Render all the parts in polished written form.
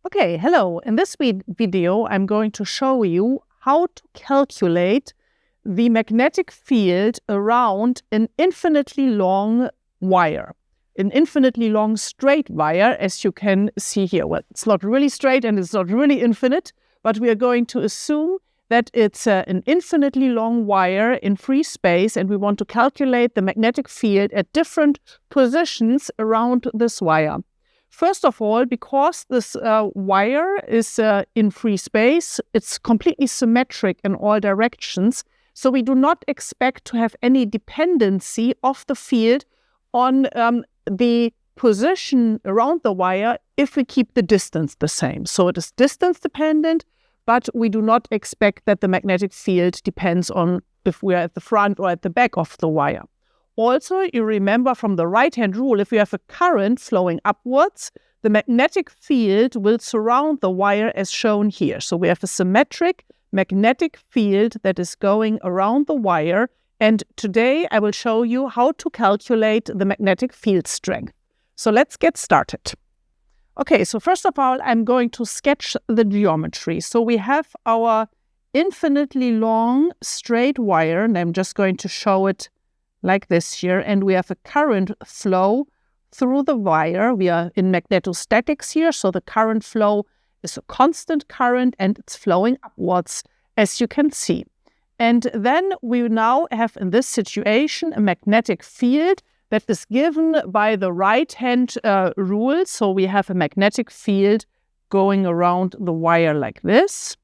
Okay, hello. In this video, I'm going to show you how to calculate the magnetic field around an infinitely long wire, an infinitely long straight wire, as you can see here. Well, it's not really straight and it's not really infinite, but we are going to assume that it's an infinitely long wire in free space, and we want to calculate the magnetic field at different positions around this wire. First of all, because this wire is in free space, it's completely symmetric in all directions. So we do not expect to have any dependency of the field on the position around the wire if we keep the distance the same. So it is distance dependent, but we do not expect that the magnetic field depends on if we are at the front or at the back of the wire. Also, you remember from the right-hand rule, if you have a current flowing upwards, the magnetic field will surround the wire as shown here. So we have a symmetric magnetic field that is going around the wire. And today I will show you how to calculate the magnetic field strength. So let's get started. Okay, so first of all, I'm going to sketch the geometry. So we have our infinitely long straight wire, and I'm just going to show it like this here, and we have a current flow through the wire. We are in magnetostatics here, so the current flow is a constant current and it's flowing upwards, as you can see. And then we now have in this situation a magnetic field that is given by the right-hand rule. So we have a magnetic field going around the wire like this.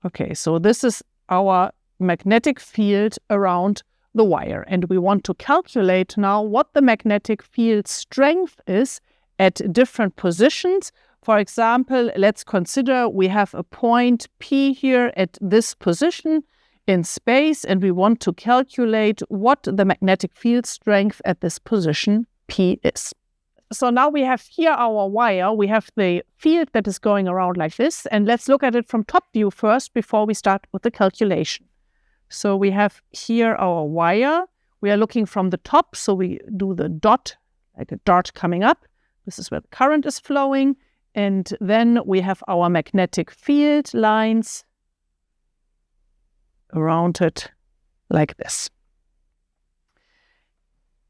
Okay, so this is our magnetic field around the wire. And we want to calculate now what the magnetic field strength is at different positions. For example, let's consider we have a point P here at this position in space, and we want to calculate what the magnetic field strength at this position P is. So now we have here our wire, we have the field that is going around like this, and let's look at it from top view first before we start with the calculation. So we have here our wire, we are looking from the top, so we do the dot, like a dart coming up. This is where the current is flowing, and then we have our magnetic field lines around it like this.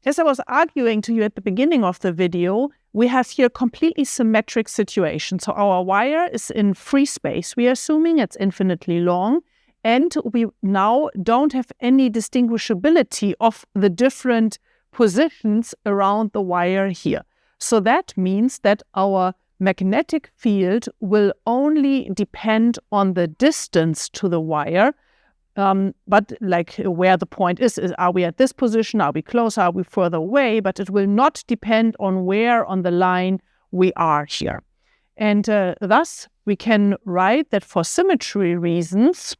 As I was arguing to you at the beginning of the video, we have here a completely symmetric situation. So our wire is in free space. We are assuming it's infinitely long, and we now don't have any distinguishability of the different positions around the wire here. So that means that our magnetic field will only depend on the distance to the wire. But like where the point is, are we at this position? Are we closer? Are we further away? But it will not depend on where on the line we are here. And thus, we can write that for symmetry reasons,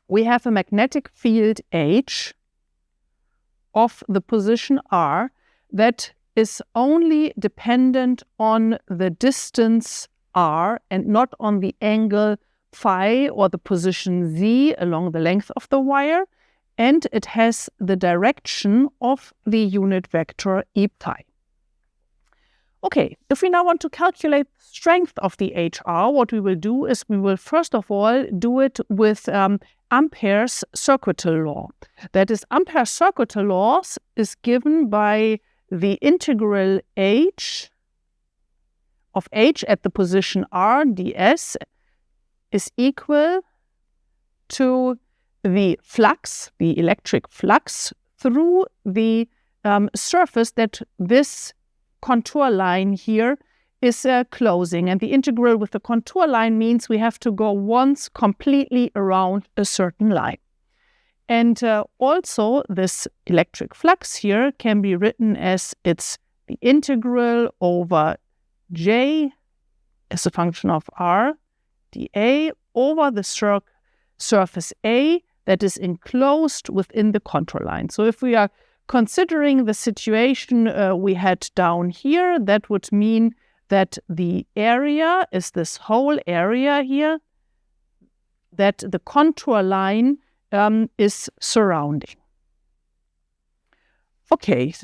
we have a magnetic field H of the position R that is only dependent on the distance r and not on the angle phi or the position z along the length of the wire, and it has the direction of the unit vector e pi. Okay, if we now want to calculate the strength of the HR, what we will do is we will first of all do it with Ampere's circuital law. That is, Ampere's circuital law is given by the integral h of h at the position r ds is equal to the flux, the electric flux, through the surface that this contour line here is closing. And the integral with the contour line means we have to go once completely around a certain line. And also this electric flux here can be written as it's the integral over j as a function of r dA over the surface A that is enclosed within the control line. So if we are considering the situation we had down here, that would mean that the area is this whole area here that the contour line is surrounding. Okay,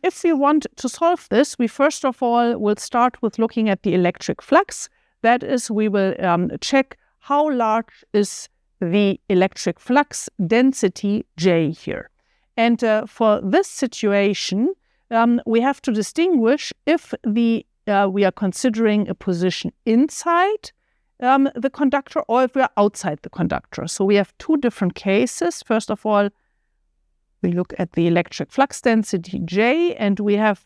if we want to solve this, we first of all will start with looking at the electric flux. That is, we will check how large is the electric flux density J here. And for this situation, we have to distinguish if we are considering a position inside the conductor or if we are outside the conductor. So we have two different cases. First of all, we look at the electric flux density J, and we have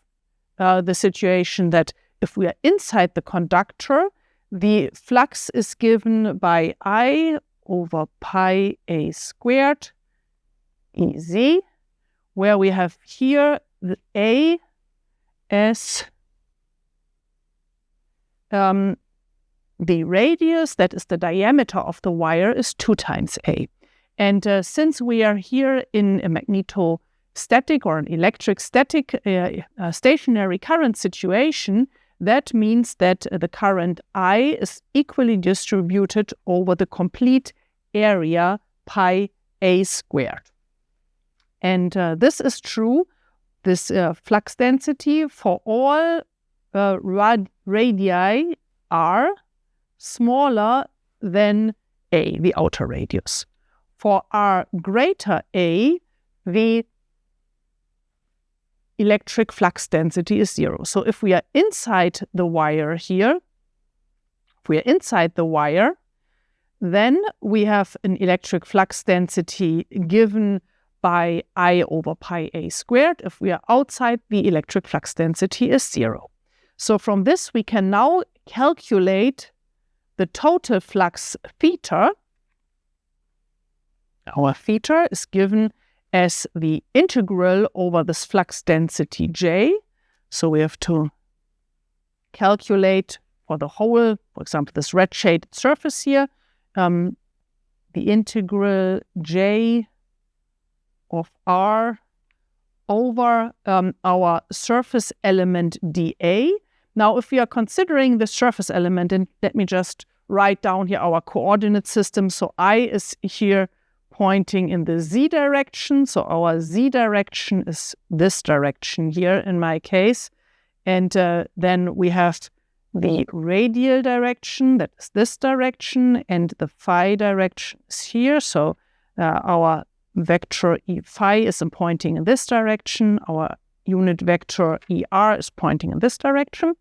the situation that if we are inside the conductor, the flux is given by I over pi a squared Ez, where we have here the A as the radius, that is the diameter of the wire, is 2 times A. And since we are here in a magnetostatic or an electric static stationary current situation, that means that the current I is equally distributed over the complete area pi a squared. And this is true, this flux density, for all radii r smaller than a, the outer radius. For r greater a, the electric flux density is 0. So if we are inside the wire here, then we have an electric flux density given by I over pi a squared. If we are outside, the electric flux density is 0. So from this, we can now calculate the total flux theta. Our theta is given as the integral over this flux density J. So we have to calculate for the whole, for example, this red shaded surface here, the integral J of R over our surface element dA. Now, if we are considering the surface element, and let me just write down here our coordinate system. So I is here pointing in the z direction. So our z direction is this direction here in my case. And then we have the radial direction, that is this direction, and the phi direction is here. So our vector E phi is pointing in this direction. Our unit vector ER is pointing in this direction.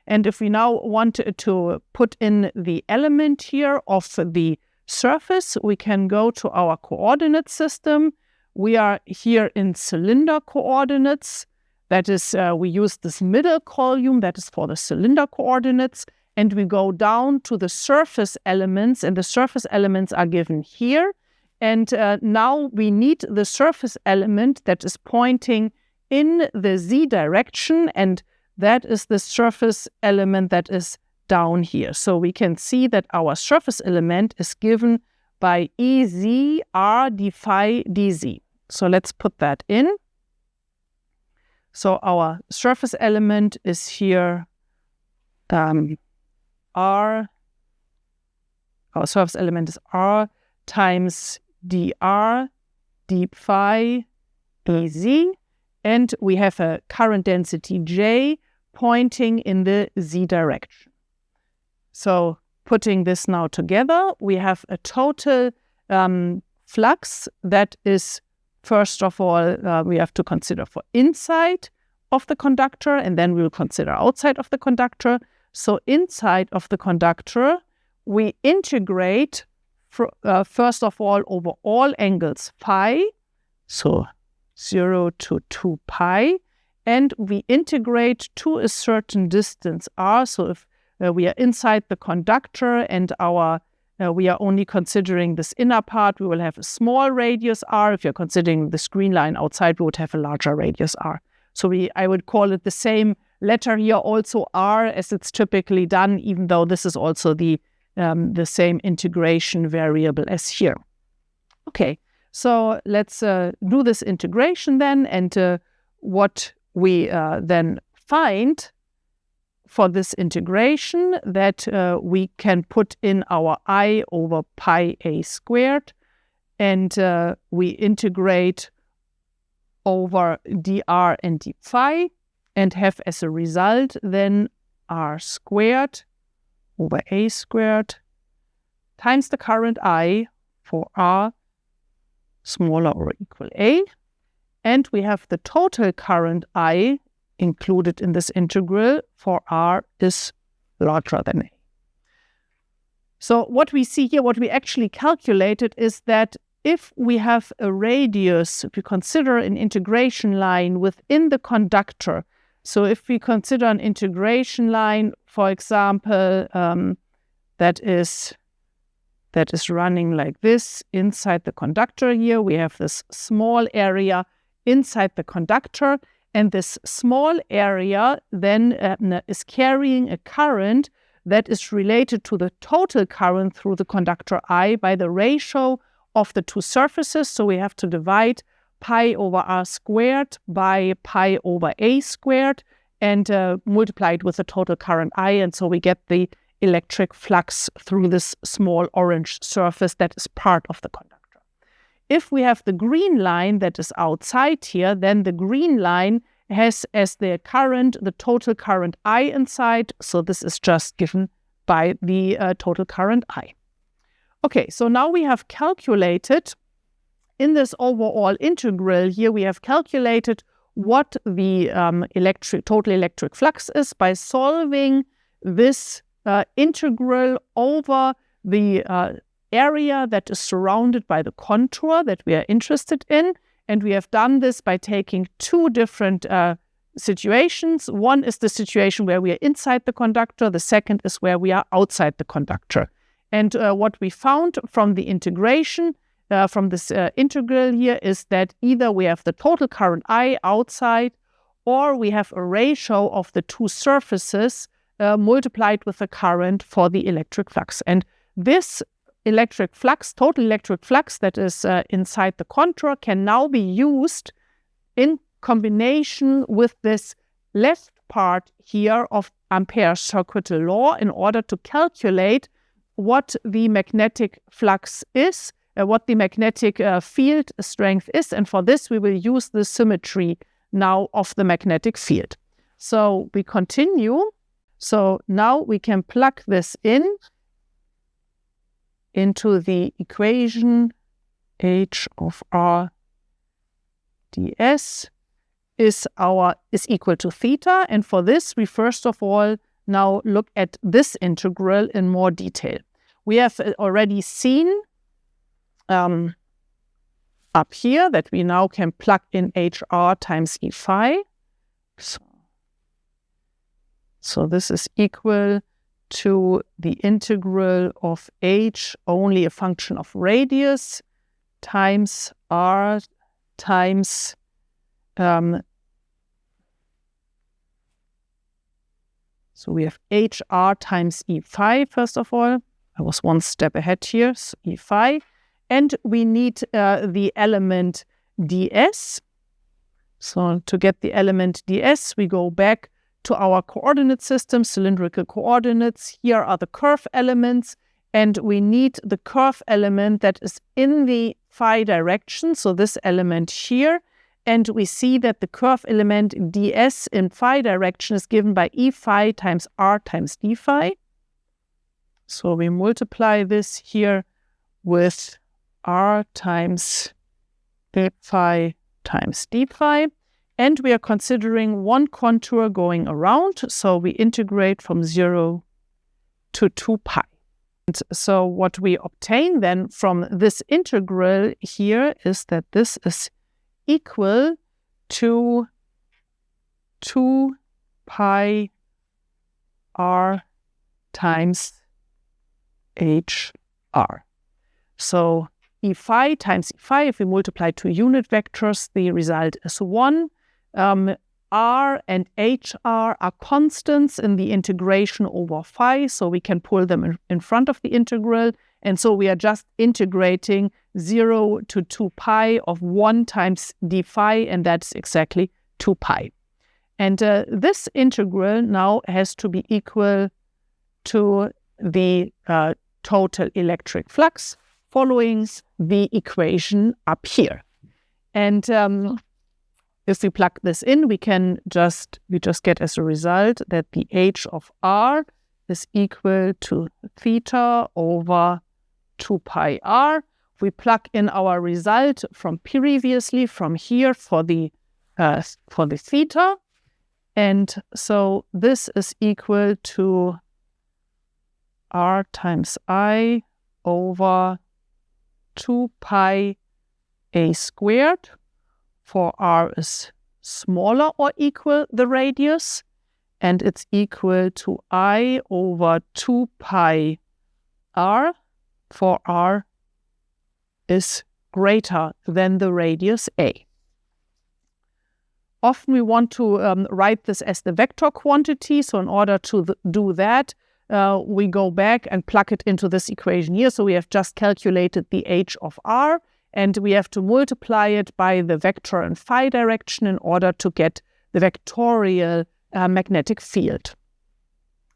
And if we now want to put in the element here of the surface, we can go to our coordinate system. We are here in cylinder coordinates. That is, we use this middle column, that is for the cylinder coordinates. And we go down to the surface elements, and the surface elements are given here. And now we need the surface element that is pointing in the z direction, and that is the surface element that is down here. So we can see that our surface element is given by Ez r d phi dz. So let's put that in. So our surface element is here r. Our surface element is r times dr d phi Ez, and we have a current density J pointing in the z direction. So putting this now together, we have a total flux that is, first of all, we have to consider for inside of the conductor, and then we'll consider outside of the conductor. So inside of the conductor, we integrate first of all over all angles phi, so 0 to 2 pi, and we integrate to a certain distance r. So if we are inside the conductor and we are only considering this inner part, we will have a small radius r. If you're considering the screen line outside, we would have a larger radius r. So I would call it the same letter here also r as it's typically done, even though this is also the same integration variable as here. Okay, So let's do this integration then, and what we then find for this integration, that we can put in our I over pi a squared, and we integrate over dr and d phi, and have as a result then r squared over a squared times the current I for r smaller or equal a, and we have the total current I included in this integral for r is larger than a. So what we see here, what we actually calculated, is that if we have a radius, if we consider an integration line within the conductor, so if we consider an integration line, for example, that is running like this inside the conductor here, we have this small area inside the conductor, and this small area then is carrying a current that is related to the total current through the conductor I by the ratio of the two surfaces. So we have to divide pi over r squared by pi over a squared and multiply it with the total current I, and so we get the electric flux through this small orange surface that is part of the conductor. If we have the green line that is outside here, then the green line has as their current the total current I inside, so this is just given by the total current I. Okay, so now we have calculated in this overall integral here, we have calculated what the total electric flux is by solving this integral over the area that is surrounded by the contour that we are interested in. And we have done this by taking two different situations. One is the situation where we are inside the conductor. The second is where we are outside the conductor. And what we found from the integration, from this integral here, is that either we have the total current I outside, or we have a ratio of the two surfaces multiplied with the current for the electric flux. And this electric flux, total electric flux that is inside the contour, can now be used in combination with this left part here of Ampere's circuital law in order to calculate what the magnetic flux is, what the magnetic field strength is. And for this, we will use the symmetry now of the magnetic field. So we continue. So now we can plug this into the equation h of r ds is equal to theta. And for this, we first of all now look at this integral in more detail. We have already seen up here that we now can plug in hr times e phi. So this is equal to the integral of h, only a function of radius, times r times so we have hr times e phi first of all. I was one step ahead here, so e phi. And we need the element ds. So to get the element ds, we go back to our coordinate system, cylindrical coordinates. Here are the curve elements, and we need the curve element that is in the phi direction, so this element here. And we see that the curve element ds in phi direction is given by e phi times r times d phi. So we multiply this here with r times e phi times d phi. And we are considering one contour going around, so we integrate from 0 to 2 pi. And so what we obtain then from this integral here is that this is equal to 2 pi r times hr. So e phi times e phi, if we multiply two unit vectors, the result is 1. R and HR are constants in the integration over phi, so we can pull them in front of the integral. And so we are just integrating 0 to 2 pi of 1 times d phi, and that's exactly 2 pi. And this integral now has to be equal to the total electric flux following the equation up here. And if we plug this in, we just get as a result that the h of r is equal to theta over 2 pi r. We plug in our result from previously from here for the theta. And so this is equal to r times I over 2 pi a squared, for r is smaller or equal the radius, and it's equal to I over 2 pi r, for r is greater than the radius a. Often we want to write this as the vector quantity, so in order to do that, we go back and plug it into this equation here. So we have just calculated the h of r, and we have to multiply it by the vector in phi direction in order to get the vectorial magnetic field.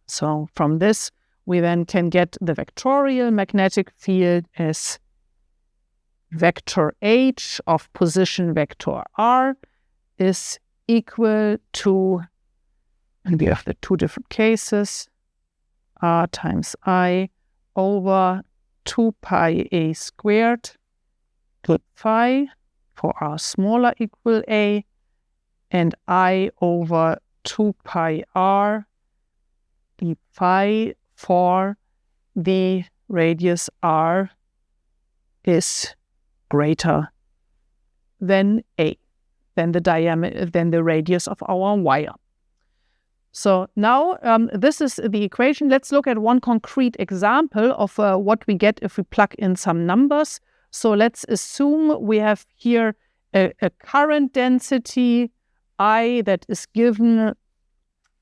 So from this, we then can get the vectorial magnetic field as vector h of position vector r is equal to, and we have the two different cases, r times I over 2 pi a squared to phi, for r smaller equal a, and I over 2 pi r d phi, for the radius r is greater than a, than the diameter, than the radius of our wire. So now this is the equation. Let's look at one concrete example of what we get if we plug in some numbers. So let's assume we have here a current density I that is given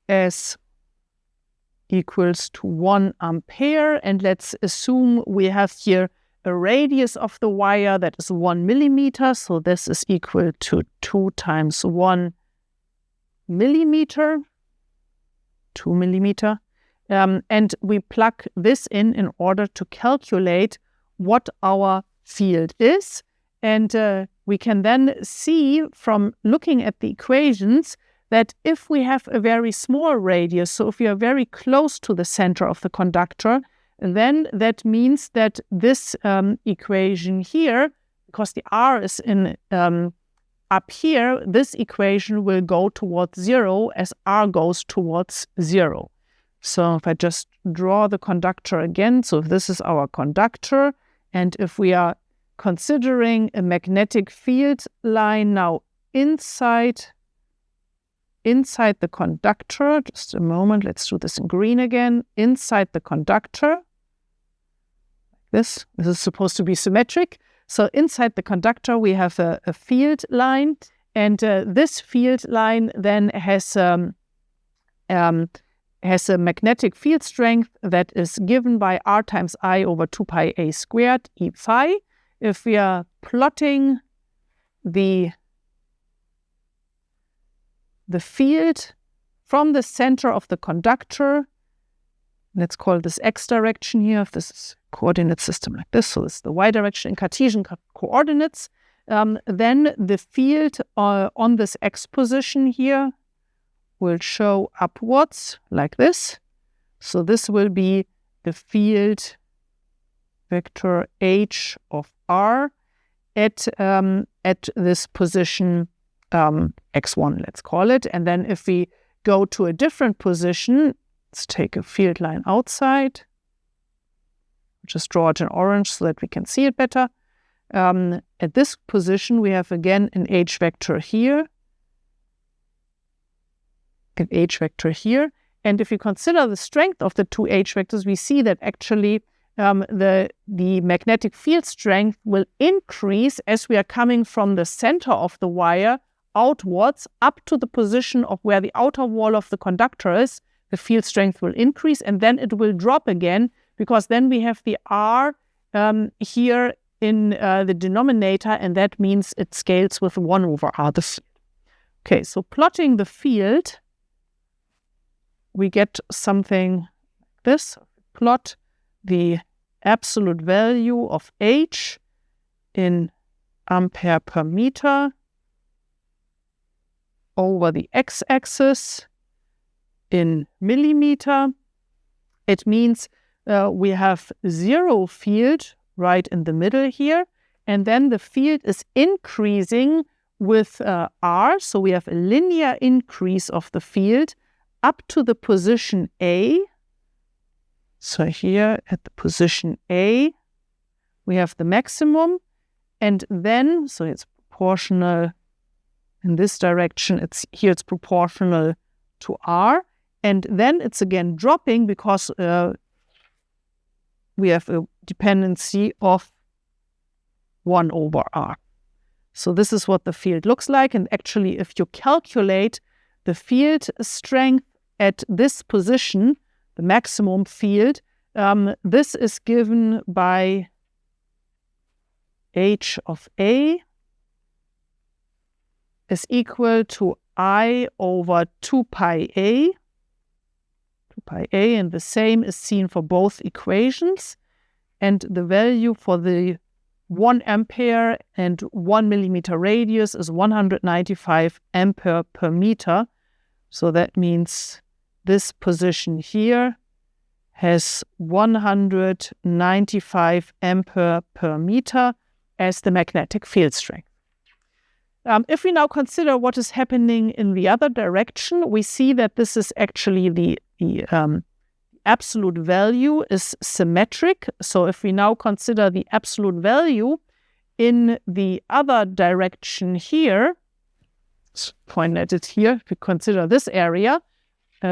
as equals to 1 ampere, and let's assume we have here a radius of the wire that is 1 millimeter. So this is equal to 2 times 1 millimeter, 2 millimeter. And we plug this in order to calculate what our field is. And we can then see from looking at the equations that if we have a very small radius, so if we are very close to the center of the conductor, then that means that this equation here, because the r is in up here, this equation will go towards 0 as r goes towards 0. So if I just draw the conductor again, so if this is our conductor, and if we are considering a magnetic field line now inside the conductor, just a moment, let's do this in green again, inside the conductor, this is supposed to be symmetric. So inside the conductor we have a field line, and this field line then has a magnetic field strength that is given by r times I over 2 pi a squared e phi. If we are plotting the field from the center of the conductor, let's call this x direction here, if this is a coordinate system like this, so this is the y direction in Cartesian coordinates, then the field on this x position here will show upwards like this. So this will be the field vector h of r at this position x1, let's call it. And then if we go to a different position, let's take a field line outside, just draw it in orange so that we can see it better. At this position we have again an h vector here, an h vector here, and if we consider the strength of the two h vectors, we see that actually the magnetic field strength will increase as we are coming from the center of the wire outwards up to the position of where the outer wall of the conductor is. The field strength will increase, and then it will drop again, because then we have the r here in the denominator, and that means it scales with 1 over r, the field. Okay, so plotting the field, we get something like this. Plot the absolute value of h in ampere per meter over the x-axis in millimeter. It means we have 0 field right in the middle here, and then the field is increasing with r, so we have a linear increase of the field up to the position A. So here at the position A, we have the maximum, and then, so it's proportional in this direction, it's proportional to r, and then it's again dropping because we have a dependency of 1 over r. So this is what the field looks like, and actually if you calculate the field strength at this position, the maximum field, this is given by h of A is equal to I over 2 pi A. 2 pi A, and the same is seen for both equations. And the value for the 1 ampere and 1 millimeter radius is 195 ampere per meter. So that means this position here has 195 ampere per meter as the magnetic field strength. If we now consider what is happening in the other direction, we see that this is actually the absolute value is symmetric. So if we now consider the absolute value in the other direction here, let's point at it here, if we consider this area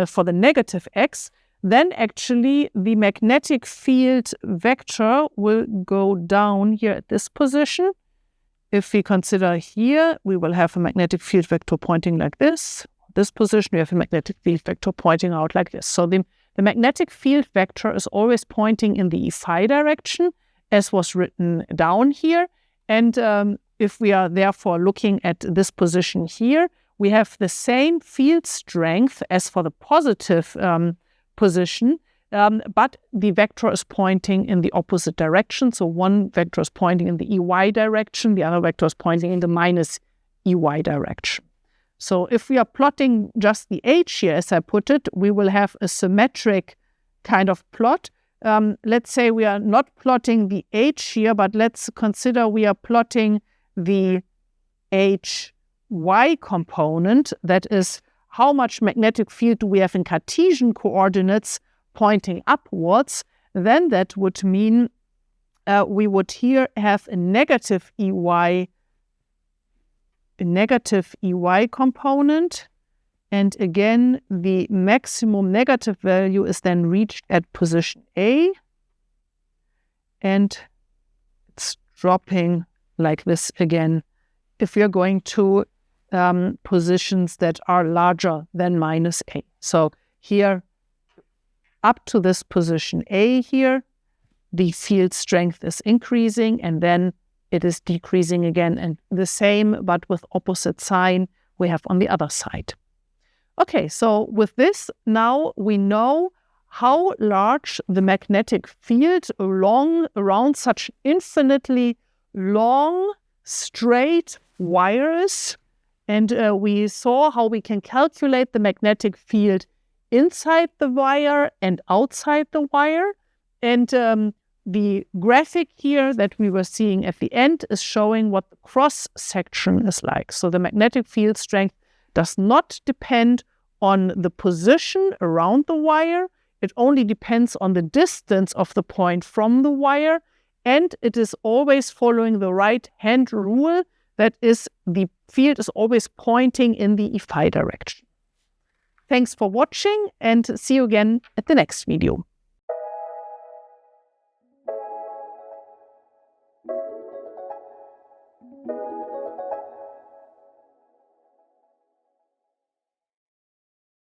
for the negative x, then actually the magnetic field vector will go down here at this position. If we consider here, we will have a magnetic field vector pointing like this. This position, we have a magnetic field vector pointing out like this. So the magnetic field vector is always pointing in the phi direction, as was written down here. And if we are therefore looking at this position here, we have the same field strength as for the positive position, but the vector is pointing in the opposite direction. So one vector is pointing in the EY direction, the other vector is pointing in the minus EY direction. So if we are plotting just the h here, as I put it, we will have a symmetric kind of plot. Let's say we are not plotting the h here, but let's consider we are plotting the hy component. That is, how much magnetic field do we have in Cartesian coordinates pointing upwards. Then that would mean we would here have a negative EY component. And again, the maximum negative value is then reached at position A. And it's dropping like this again if we are going to positions that are larger than minus A. So here, up to this position A here, the field strength is increasing, and then it is decreasing again, and the same but with opposite sign we have on the other side. Okay, so with this, now we know how large the magnetic field around such infinitely long, straight wires, and we saw how we can calculate the magnetic field inside the wire and outside the wire. And the graphic here that we were seeing at the end is showing what the cross-section is like. So the magnetic field strength does not depend on the position around the wire. It only depends on the distance of the point from the wire. And it is always following the right-hand rule. That is, the field is always pointing in the phi direction. Thanks for watching, and see you again at the next video.